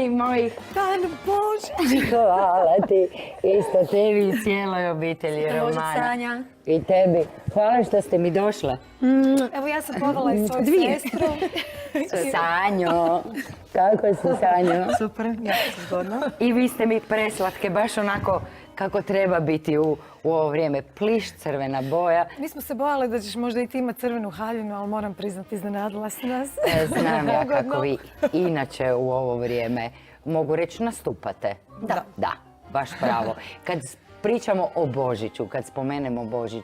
mili moji. Dan Bože! Hvala ti. Isto tebi i cijeloj obitelji Romana. Bože, Sanja. I tebi. Hvala što ste mi došle. Evo ja sam povela i svoju sestru. Sanjo. Kako si, Sanjo? Super, jako se zgodno. I vi ste mi preslatke, baš onako kako treba biti u ovo vrijeme. Pliš, crvena boja. Mi smo se bojali da ćeš možda i ti imati crvenu haljinu, ali moram priznati, iznenadila si nas. Znam ja kako vi inače u ovo vrijeme, mogu reći, nastupate. Da. Da, baš pravo. Kad pričamo o Božiću, kad spomenemo Božić,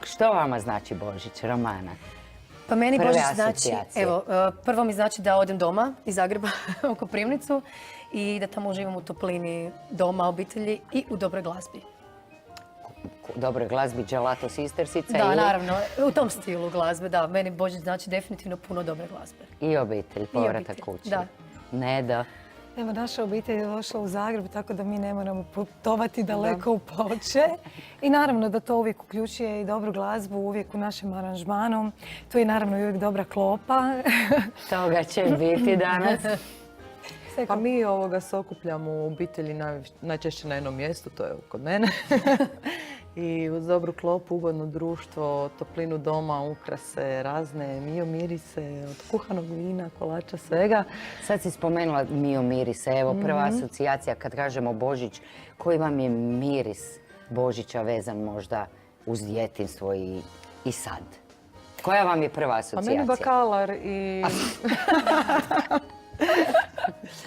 što vama znači Božić, Romana? Pa meni Prve Božić znači, asocijacije. evo, prvo mi znači da odem doma iz Zagreba u Koprivnicu i da tamo uživam u toplini doma, obitelji i u dobroj glazbi. Dobroj glazbi, Gelato Sistersica Da, naravno, u tom stilu glazbe, da. Meni Božić znači definitivno puno dobre glazbe. i obitelj, povratak obitelj, kući. da. Ne da. Evo, naša obitelj je došla u Zagreb, tako da mi ne moramo putovati daleko u Ploče. I naravno da to uvijek uključuje i dobru glazbu, uvijek u našem aranžmanu. Tu je naravno i uvijek dobra klopa. Toga će biti danas. Pa mi se okupljamo u obitelji najčešće na jednom mjestu, to je kod mene. I uz dobru klopu, ugodno društvo, toplinu doma, ukrase, razne mio mirise, od kuhanog vina, kolača, svega. Sad si spomenula mio mirise, evo prva asocijacija kad kažemo Božić, koji vam je miris Božića vezan možda uz djetinjstvo i sad? Koja vam je prva A asocijacija? meni bakalar i...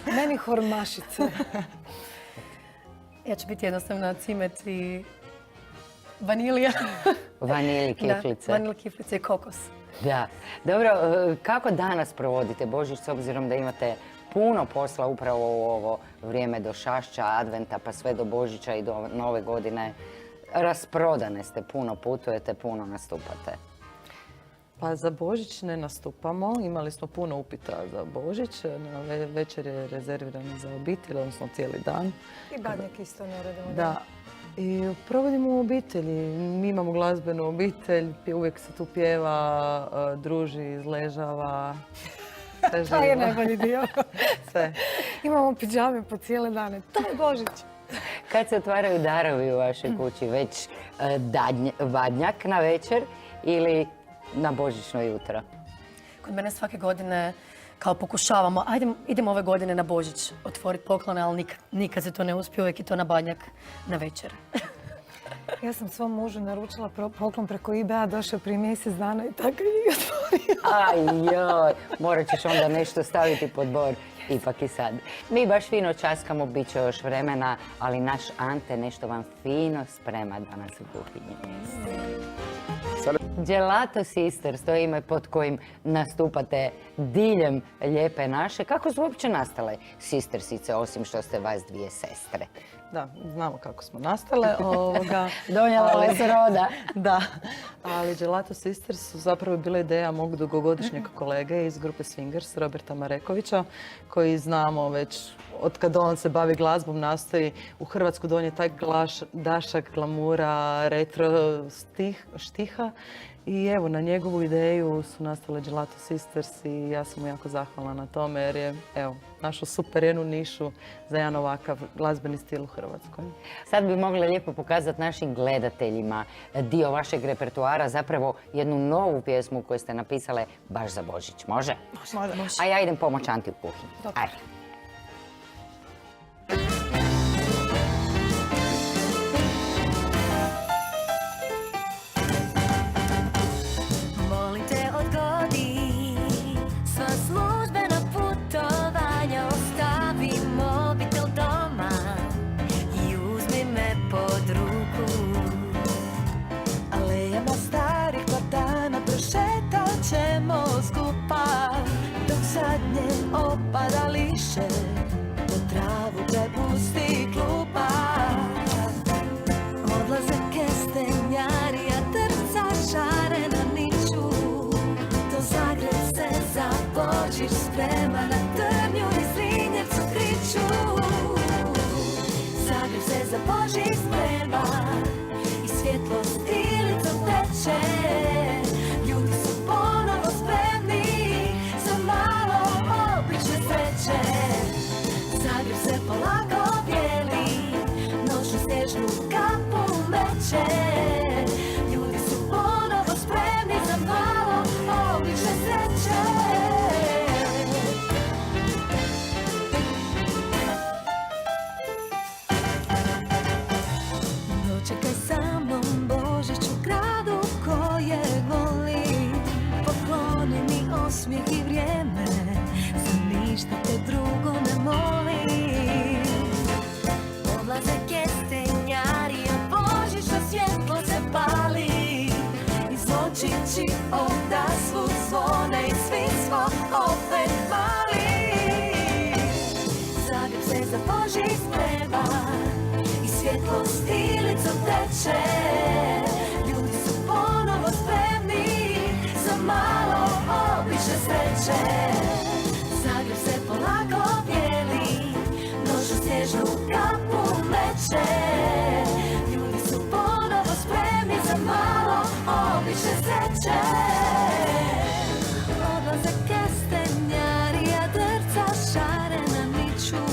Meni hormašice. Ja ću biti jednostavna cimet i vanilija. Vanili kiflice. Da, vanil kiflice i kokos. Da. Dobro, kako danas provodite Božić s obzirom da imate puno posla upravo u ovo vrijeme do Šašća, Adventa pa sve do Božića i do Nove godine? Rasprodane ste, puno putujete, puno nastupate. Pa za Božić ne nastupamo. Imali smo puno upita za Božić. Večer je rezervirana za obitelj, odnosno cijeli dan. I badnjak isto ne radimo. Da. I provodimo u obitelji. Mi imamo glazbenu obitelj, uvijek se tu pjeva, druži, izležava. Sve To je živo. najbolji dio. Sve. Imamo pidžame po cijele dane. To je Božić. Kad se otvaraju darovi u vašoj kući, već badnjak na večer ili na božićno jutro? Kod mene svake godine kao pokušavamo, idemo ove godine na Božić otvoriti poklone, ali nikad se to ne uspije, uvijek je to na badnjak na večer. Ja sam svom mužu naručila poklon preko eBaya, došao prije mjesec dana i tako je i otvorio. Aj joj, morat ćeš onda nešto staviti pod bor, ipak i sad. Mi baš fino časkamo, bit će još vremena, ali naš Ante nešto vam fino sprema danas u kuhinji. Gelato Sisters, to je ime pod kojim nastupate diljem Lijepe naše. Kako su uopće nastale Sistersice, osim što ste vas dvije sestre? Da, znamo kako smo nastale. Donijela vas roda. Da, ali Gelato Sisters su zapravo bila ideja mog dugogodišnjeg kolege iz grupe Swingers, Roberta Marekovića, koji znamo već od kada on se bavi glazbom, nastoji u Hrvatsku donijeti taj dašak glamura, retro štiha. I evo, na njegovu ideju su nastale Gelato Sisters i ja sam mu jako zahvalna na tome jer je, evo, našao super jednu nišu za jedan ovakav glazbeni stil u Hrvatskoj. Sad bi mogli lijepo pokazati našim gledateljima dio vašeg repertoara, zapravo jednu novu pjesmu koju ste napisale baš za Božić. Može? Može. A ja idem pomoć Anti u kuhinji. Ajde. Molim te odgodi sva službena putovanja, ostavi mobitel doma i uzmi me pod ruku. Alejama starih platana prošetat ćemo skupa dok zadnje opadališe po travu prepusti klupa. Odlaze kestenjarija, trca šarena niču, do Zagreb se za Božić sprema, na Trnju i Zrinjevcu kriču. Zagreb se za Božić sprema i svjetlost ilicom teče, ljudi su ponovo spremni za malo obične sreće. Božji sprema i svjetlo stilicom teče. Ljudi su ponovo spremni za malo obične sreće. Zagreb se polako bijeli, noću snježnu kapu meće. Ljudi su ponovo spremni za malo obične sreće. Odlazak kestenjarija, drca šarena miču.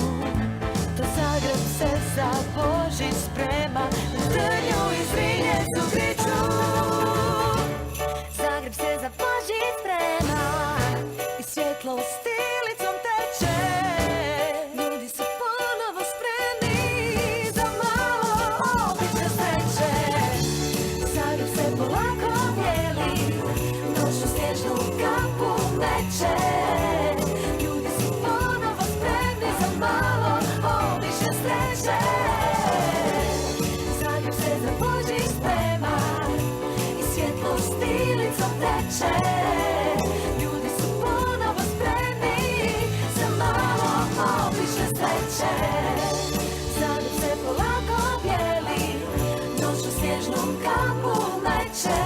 To Zagreb se za Božić sprema, drnju i zrinje su griču. Zagreb se za Božić sprema i svjetlo stilicom teče. Ljudi su ponovo spremni za malo obične sreće. Zagreb se polako bijeli, noću snježnu kapu meće. Ljudi su ponovo spremni za malo obične sreće. Zagreb se za Božić sprema i svjetlo stilicom teče. Ljudi su ponovo spremni za malo obične sreće. Zagreb se polako bijeli, noću snježnu kapu meće.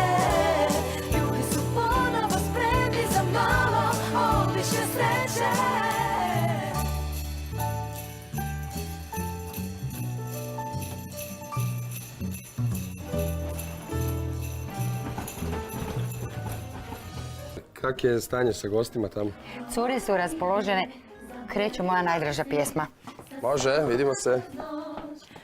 Ljudi su ponovo spremni za malo obične sreće. Kak je stanje sa gostima tamo? Cure su raspoložene. Kreće moja najdraža pjesma. Može, vidimo se.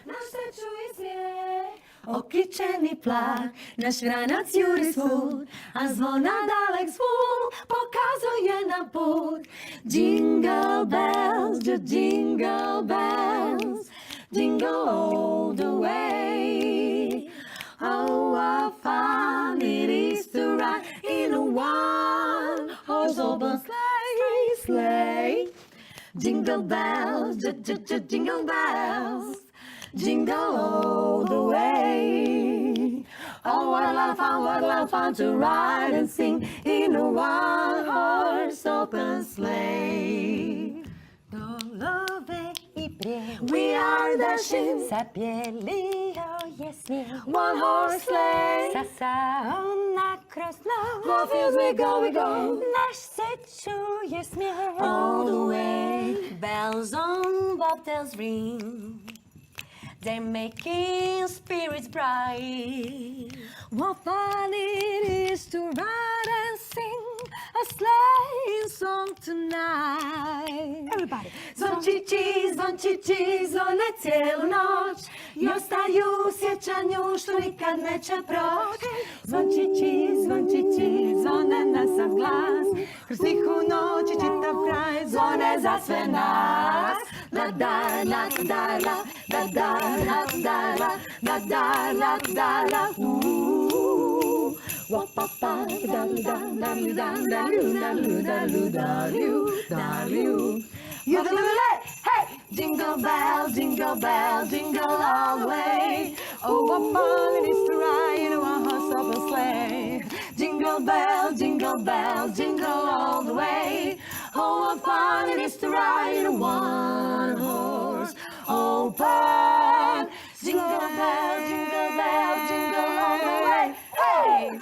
Naš sreću i smijeh, okićeni plak, naš granac juri svud, a zvona dalek zvuk pokazuje nam put. Jingle bells, jingle bells, jingle all the way. Oh, what fun it is to ride in a one-horse open sleigh, sleigh. Jingle bells, jingle bells, jingle all the way. Oh, what a lot of fun to ride and sing in a one-horse open sleigh. Dolove i prijel, We are dashing, zabijelio je snijeg. one horse sleigh. Sasaona kroz noć, What fields we go, we go. naš se čuje smijeh. All the way, bells on bobtails ring. They're making spirits bright. What fun it is to ride and sing a sleighing song tonight. Everybody. Zvončići, zvone cijelu noć i ostaju u sjećanju što nikad neće proći. Zvončići, zvone na sav glas, kroz tihu noć i čitav kraj zvone za sve nas. La da la da la, la da la da la, la da la da la, wa pa pa da da da da da da da da da da. Yodelay, hey! Jingle bell, jingle bell, jingle all the way. Oh, what fun it is to ride in a one-horse open sleigh. Jingle bell, jingle bell, jingle all the way. Oh, what fun it is to ride in a one-horse open. Jingle bell, jingle bell, jingle all the way. Hey!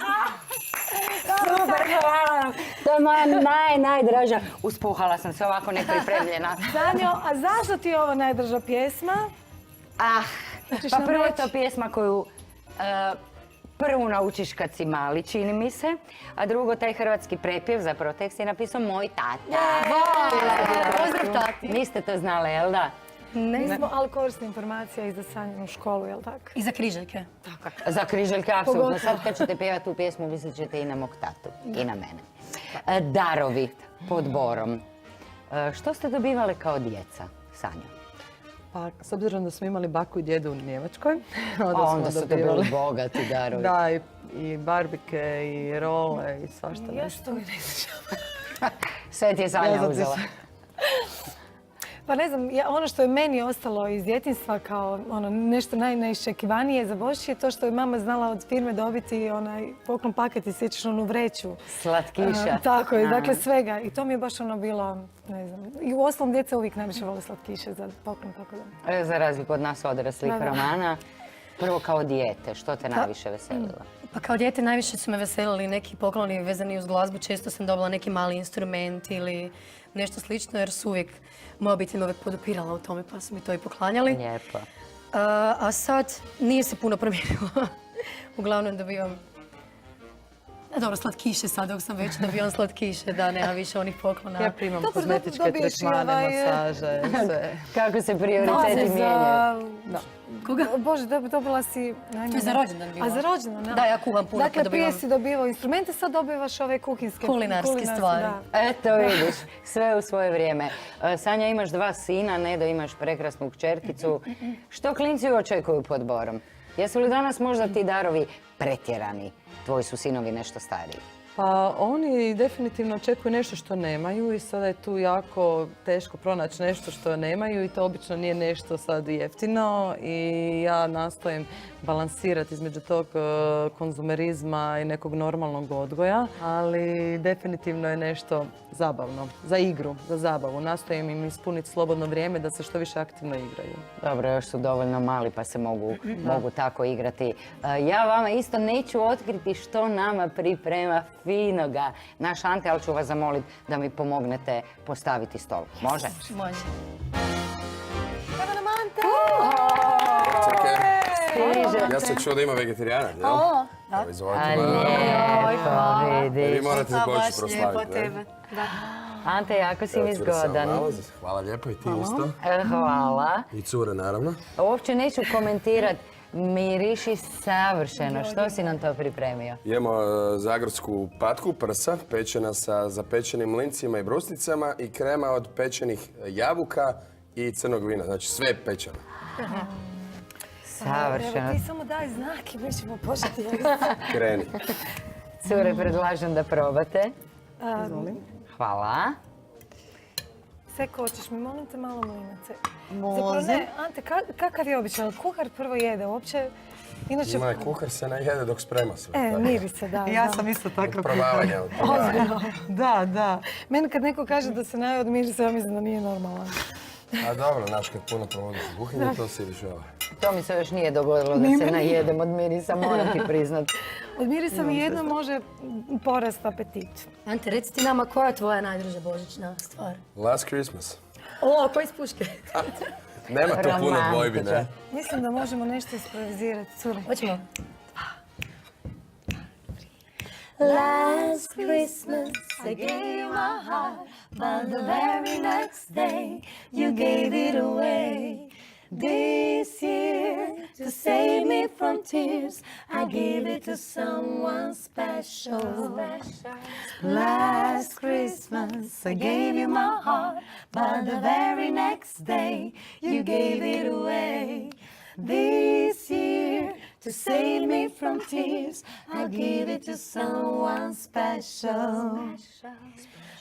Super, hvala. To je moja najdraža. Uspuhala sam se ovako nepripremljena. Sanjo, a zašto ti je ovo najdraža pjesma? Pa nam prvo je reći? to pjesma koju prvu naučiš kad si mali, čini mi se. A drugo, taj hrvatski prepjev, zapravo tekst je napisao moj tata. Pozdrav tati. Niste to znali, jel da? Nismo, ali korisna informacija i za Sanjinu školu, jel tako? I za križaljke. Za križaljke, apsolutno. Pogotovo. Sad kad ćete pjevati tu pjesmu, mislit ćete i na mog tatu. I na mene. Darovi pod borom. Što ste dobivali kao djeca, Sanjo? Pa, s obzirom da smo imali baku i djedu u Njemačkoj, Onda su to bili bogati darovi. Da, i barbike, i role, i svašta nešto. Što mi ne sjećam. Sve ti je Sanja Ja uzela. Pa ne znam, ono što je meni ostalo iz djetinjstva kao ono, nešto najiščekivanije za Božić je to što je mama znala od firme dobiti onaj poklon paket i sjećaš onu vreću. Slatkiša. Tako je, dakle svega. I to mi je baš ono bilo, ne znam. I u osnovom djeca uvijek najviše vole slatkiše za poklon, tako da. Za razliku od nas odraslih Da, da. Romana. Prvo kao dijete, što te najviše veselilo? Pa kao dijete najviše su me veselili neki pokloni vezani uz glazbu. Često sam dobila neki mali instrument ili nešto slično jer su uvijek, moja obitelj me uvijek podupirala u tome pa su mi to i poklanjali. Lijepo. A sad nije se puno promijenilo. Uglavnom dobivam dobro, slatkiše sad dok sam već dobivam slatkiše, da nema više onih poklona. Ja primam Dobro, kozmetičke dobiješ i tretmane, masaže, sve. Kako se prioriteti mijenjaju? Koga? Bože, dobila si... To je za rođendan bilo. A za rođendan, da. Da, ja kuvam puno pa Dakle, prije dobivam si dobivao instrumente, sad dobivaš ove kuhinske... kulinarske stvari. da. Eto vidiš, sve u svoje vrijeme. Sanja, imaš 2 sina, Nedo imaš prekrasnu kćerkicu. Što klinci očekuju pod borom? Jesu li danas možda ti darovi pretjerani? Tvoji su sinovi nešto stariji. Pa oni definitivno očekuju nešto što nemaju i sada je tu jako teško pronaći nešto što nemaju i to obično nije nešto sad jeftino i ja nastojim balansirati između tog konzumerizma i nekog normalnog odgoja, ali definitivno je nešto zabavno, za igru, za zabavu. Nastojim im ispuniti slobodno vrijeme da se što više aktivno igraju. Dobro, još su dovoljno mali pa se mogu tako igrati. Ja vama isto neću otkriti što nama priprema finoga naš Ante, ali ću vas zamoliti da mi pomognete postaviti stol. Može? Može. Evo nam Ante! Stiže. Ja sam čuo da ima vegetarijana, jel? Da. Evo, izvolite. A lijepo, Vi vidiš. morate A Božić baš lijepo proslaviti, ne? tebe. Da. Ante, jako si mi Evo, cure, samo zgodan. nalazi. Hvala lijepo i ti isto. Hvala. I cure, naravno. Uopće neću komentirat. Miriši savršeno. Što si nam to pripremio? Imamo zagorsku patku prsa, pečena sa zapečenim mlincima i brusnicama i krema od pečenih jabuka i crnog vina. Znači sve je pečeno. Savršeno. Evo ti samo daj znak i mi ćemo početi. Kreni. Cure, predlažem da probate. Izvolim. Hvala. Seko, hoćeš mi molim te malo mlinace? Može. Zapravo ne, Ante, kakav je običaj? Kuhar prvo jede uopće? Inače, Ima je kuhar se najede dok sprema sve. mirice, da. Ja da. sam isto tako. Probavanja. Ozbiljno. Da, da. Meni kad neko kaže da se naje od mirisa, ja mislim da nije normalan. A dobro, znaš, kad puno provodiš u kuhinji, to si rješava. To mi se još nije dogodilo da se najedem od mirisa, moram ti priznat. Od mirisa mi jedno može porast apetit. Ante, reci ti nama koja je tvoja najdraža božićna stvar? Last Christmas. O, koji iz puške? Nema tu puno dvojbi, ne? Mislim da možemo nešto isprovizirati, cure. Hoćemo? Last Christmas I gave you my heart, but the very next day you gave it away. This year, to save me from tears, I gave it to someone special. Last Christmas I gave you my heart, but the very next day you gave it away. This year, to save me from tears, I give it to someone special.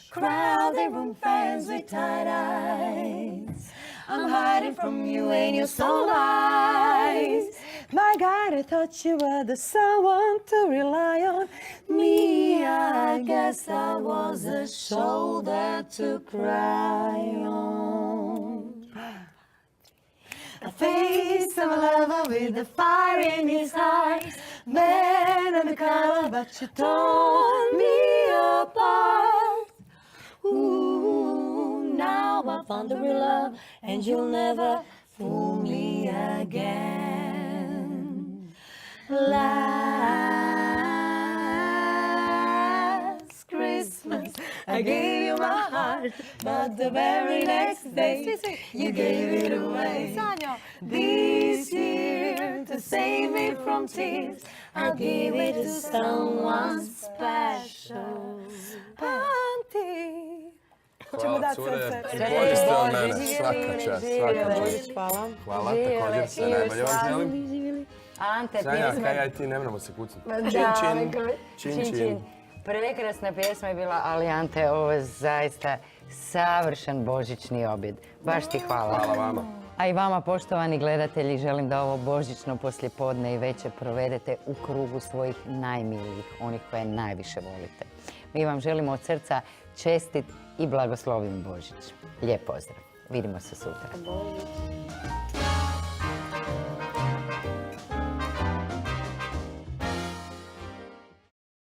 Crowded room, friends with tight eyes. I'm hiding from you and you're so nice. My God, I thought you were the someone to rely on. Me, I guess I was a shoulder to cry on. A face of a lover with the fire in his eyes. Man undercover, but you tore me apart. Ooh, now I found the real love, and you'll never fool me again. Last Christmas, I gave you my heart, but the very next day, you gave it away. This year, to save me from tears, I gave it to someone special. Anti! Hvala, dati cure. srce. Bolje ste od mene. Živi, Svaka čast, živi, svaka živi. čast. Hvala. Hvala, Živjeli, također sve i najbolje vam slavni. želim. Ante, Sanja, pjesma. kaj ja i ti ne moramo se kucati. Da, Čin, čin. čin, Čin, čin. čin. Prekrasna pjesma je bila, ali Ante, ovo je zaista savršen božićni objed. Baš ti hvala. Hvala vama. A i vama, poštovani gledatelji, želim da ovo božićno poslijepodne i večer provedete u krugu svojih najmilijih, onih koje najviše volite. Mi vam želimo od srca čestit i blagoslovim Božić. Lijep pozdrav. Vidimo se sutra.